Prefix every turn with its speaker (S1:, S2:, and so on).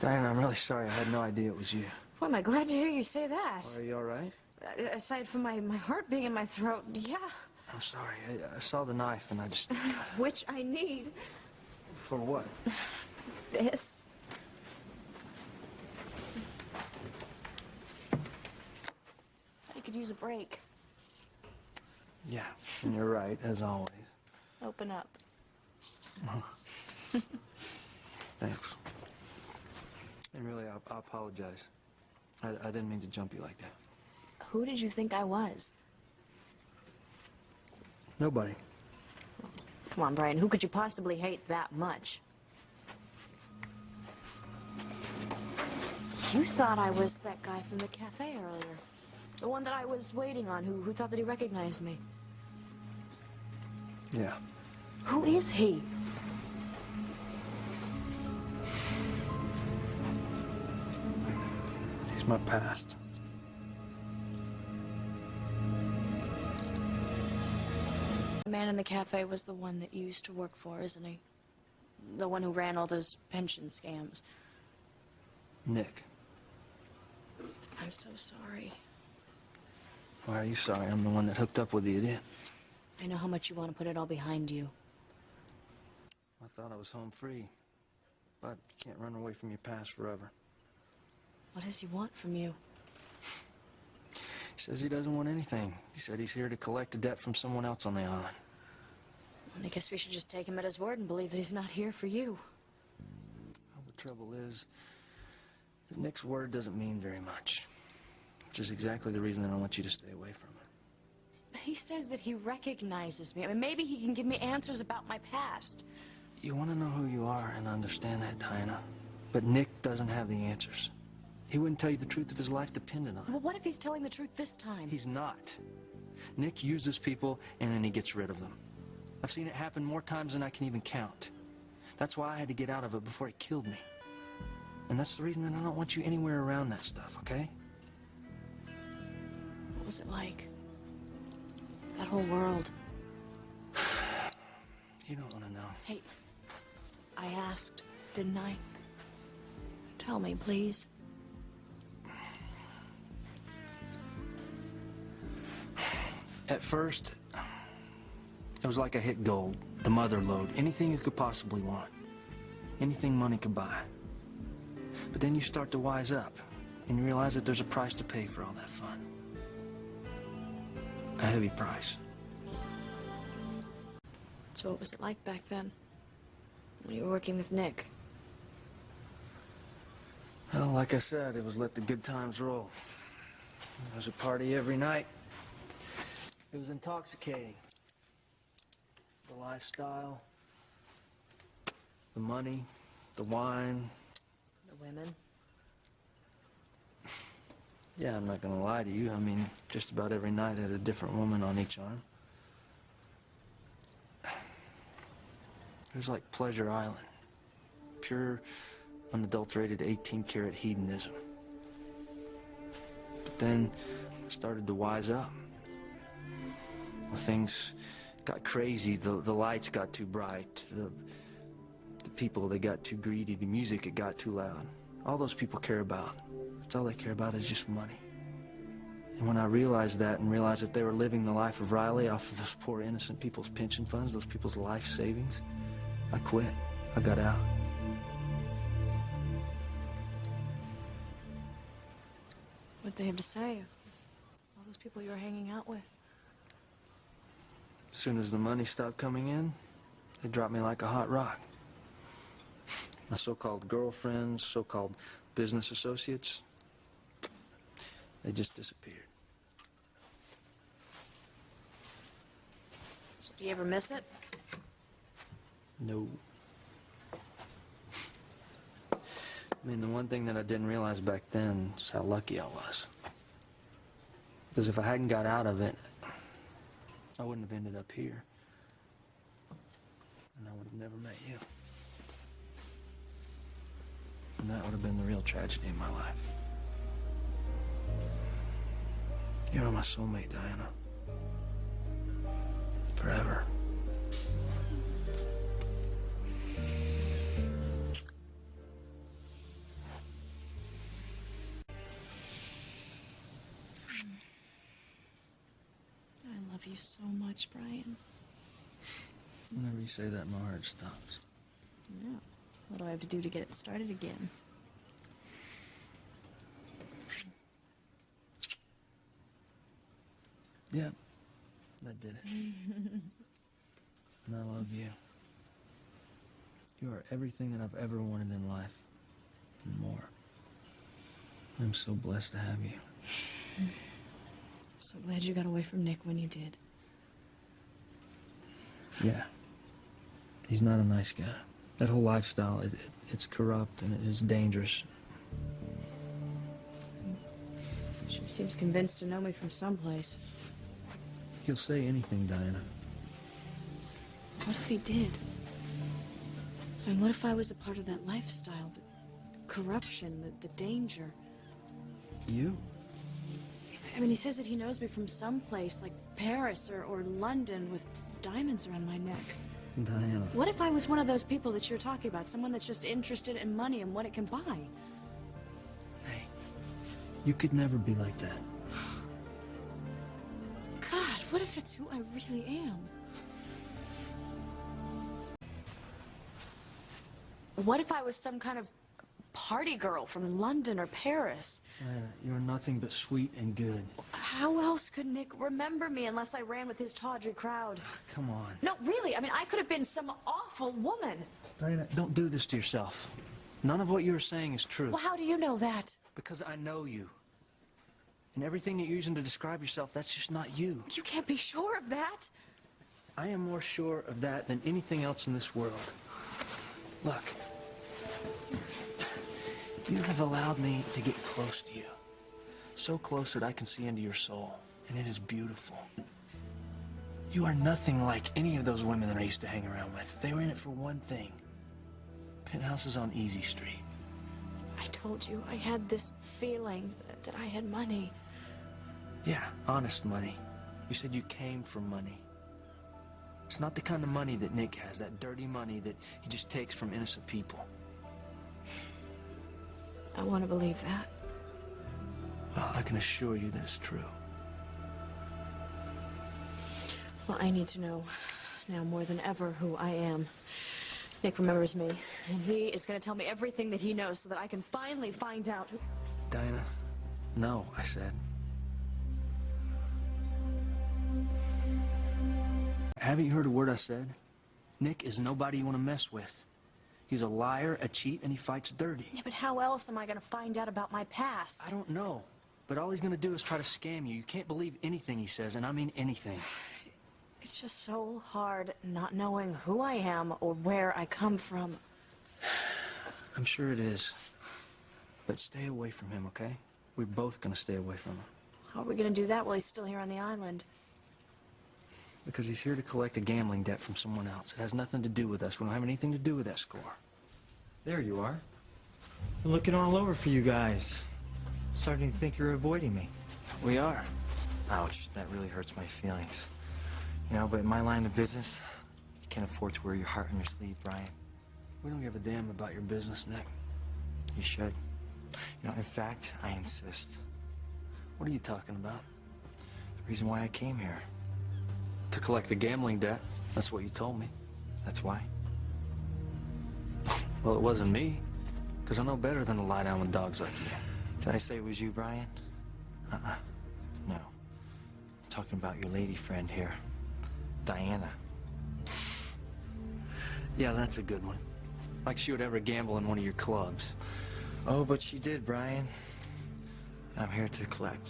S1: Diana, I'm really sorry. I had no idea it was you.
S2: Boy, am I glad to hear you say that.
S1: Are you all right?
S2: Aside from my heart being in my throat, yeah.
S1: I'm sorry. I saw the knife and I just...
S2: Which I need.
S1: For what?
S2: This. I could use a break.
S1: Yeah, and you're right, as always.
S2: Open up.
S1: Thanks. And really, I apologize. I didn't mean to jump you like that.
S2: Who did you think I was?
S1: Nobody.
S2: Come on, Brian, who could you possibly hate that much? You thought I was that guy from the cafe earlier. The one that I was waiting on, who thought that he recognized me.
S1: Yeah.
S2: Who is he?
S1: He's my past.
S2: The man in the cafe was the one that you used to work for, isn't he? The one who ran all those pension scams.
S1: Nick.
S2: I'm so sorry.
S1: Why are you sorry? I'm the one that hooked up with the idiot.
S2: I know how much you want to put it all behind you.
S1: I thought I was home free. But you can't run away from your past forever.
S2: What does he want from you?
S1: He says he doesn't want anything. He said he's here to collect a debt from someone else on the island.
S2: Well, I guess we should just take him at his word and believe that he's not here for you.
S1: Well, the trouble is that Nick's word doesn't mean very much. Which is exactly the reason that I want you to stay away from him.
S2: He says that he recognizes me. I mean, maybe he can give me answers about my past.
S1: You want to know who you are, and I understand that, Diana. But Nick doesn't have the answers. He wouldn't tell you the truth if his life depended on it.
S2: Well, what if he's telling the truth this time?
S1: He's not. Nick uses people, and then he gets rid of them. I've seen it happen more times than I can even count. That's why I had to get out of it before he killed me. And that's the reason that I don't want you anywhere around that stuff, okay?
S2: What was it like? That whole world.
S1: You don't want to know.
S2: Hey, I asked, didn't I? Tell me, please.
S1: At first, it was like I hit gold, the mother lode, anything you could possibly want, anything money could buy. But then you start to wise up, and you realize that there's a price to pay for all that fun. A heavy price.
S2: So what was it like back then, when you were working with Nick?
S1: Well, like I said, it was let the good times roll. There was a party every night. It was intoxicating. The lifestyle, the money, the wine.
S2: The women?
S1: Yeah, I'm not gonna lie to you. I mean, just about every night had a different woman on each arm. It was like Pleasure Island. Pure, unadulterated 18-karat hedonism. But then I started to wise up. Well, things got crazy. The lights got too bright. The people, they got too greedy. The music, it got too loud. All those people care about, that's all they care about is just money. And when I realized that and realized that they were living the life of Riley off of those poor innocent people's pension funds, those people's life savings, I quit. I got out.
S2: What'd they have to say? All those people you were hanging out with?
S1: As soon as the money stopped coming in, they dropped me like a hot rock. My so-called girlfriends, so-called business associates, they just disappeared.
S2: So do you ever miss it?
S1: No. I mean, the one thing that I didn't realize back then is how lucky I was. Because if I hadn't got out of it, I wouldn't have ended up here. And I would have never met you. And that would have been the real tragedy in my life. You're my soulmate, Diana. Forever.
S2: love you so much, Brian.
S1: Whenever you say that, my heart stops.
S2: Yeah. What do I have to do to get it started again?
S1: Yep, that did it. And I love you. You are everything that I've ever wanted in life, and more. I'm so blessed to have you.
S2: I'm so glad you got away from Nick when you did.
S1: Yeah. He's not a nice guy. That whole lifestyle, it's corrupt and it is dangerous.
S2: Sure seems convinced to know me from someplace.
S1: He'll say anything, Diana.
S2: What if he did? I mean, what if I was a part of that lifestyle, the corruption, the danger?
S1: You?
S2: I mean, he says that he knows me from someplace, like Paris or London, with diamonds around my neck.
S1: Diana.
S2: What if I was one of those people that you're talking about? Someone that's just interested in money and what it can buy?
S1: Hey, you could never be like that.
S2: God, what if it's who I really am? What if I was some kind of party girl from London or Paris?
S1: Diana, you're nothing but sweet and good.
S2: How else could Nick remember me unless I ran with his tawdry crowd?
S1: Come on.
S2: No, really, I mean, I could have been some awful woman.
S1: Diana, don't do this to yourself. None of what you're saying is true.
S2: Well, how do you know that?
S1: Because I know you. And everything that you're using to describe yourself, that's just not you.
S2: You can't be sure of that.
S1: I am more sure of that than anything else in this world. Look. You have allowed me to get close to you. So close that I can see into your soul. And it is beautiful. You are nothing like any of those women that I used to hang around with. They were in it for one thing. Penthouses on Easy Street.
S2: I told you I had this feeling that I had money.
S1: Yeah, honest money. You said you came from money. It's not the kind of money that Nick has, that dirty money that he just takes from innocent people.
S2: I want to believe that.
S1: Well, I can assure you that it's true.
S2: Well, I need to know now more than ever who I am. Nick remembers me, and he is going to tell me everything that he knows so that I can finally find out who...
S1: Diana, no, I said. Haven't you heard a word I said? Nick is nobody you want to mess with. He's a liar, a cheat, and he fights dirty.
S2: Yeah, but how else am I going to find out about my past?
S1: I don't know. But all he's going to do is try to scam you. You can't believe anything he says, and I mean anything.
S2: It's just so hard not knowing who I am or where I come from.
S1: I'm sure it is. But stay away from him, okay? We're both going to stay away from him.
S2: How are we going to do that while he's still here on the island?
S1: Because he's here to collect a gambling debt from someone else. It has nothing to do with us. We don't have anything to do with that score.
S3: There you are. I'm looking all over for you guys. Starting to think you're avoiding me.
S1: We are.
S3: Ouch, that really hurts my feelings. You know, but in my line of business, you can't afford to wear your heart on your sleeve, Brian.
S1: We don't give a damn about your business, Nick.
S3: You should. You know, in fact, I insist.
S1: What are you talking about?
S3: The reason why I came here.
S1: To collect a gambling debt. That's what you told me.
S3: That's why.
S1: Well, it wasn't me. Because I know better than to lie down with dogs like you.
S3: Did I say it was you, Brian? No. I'm talking about your lady friend here, Diana.
S1: Yeah, that's a good one. Like she would ever gamble in one of your clubs.
S3: Oh, but she did, Brian. I'm here to collect.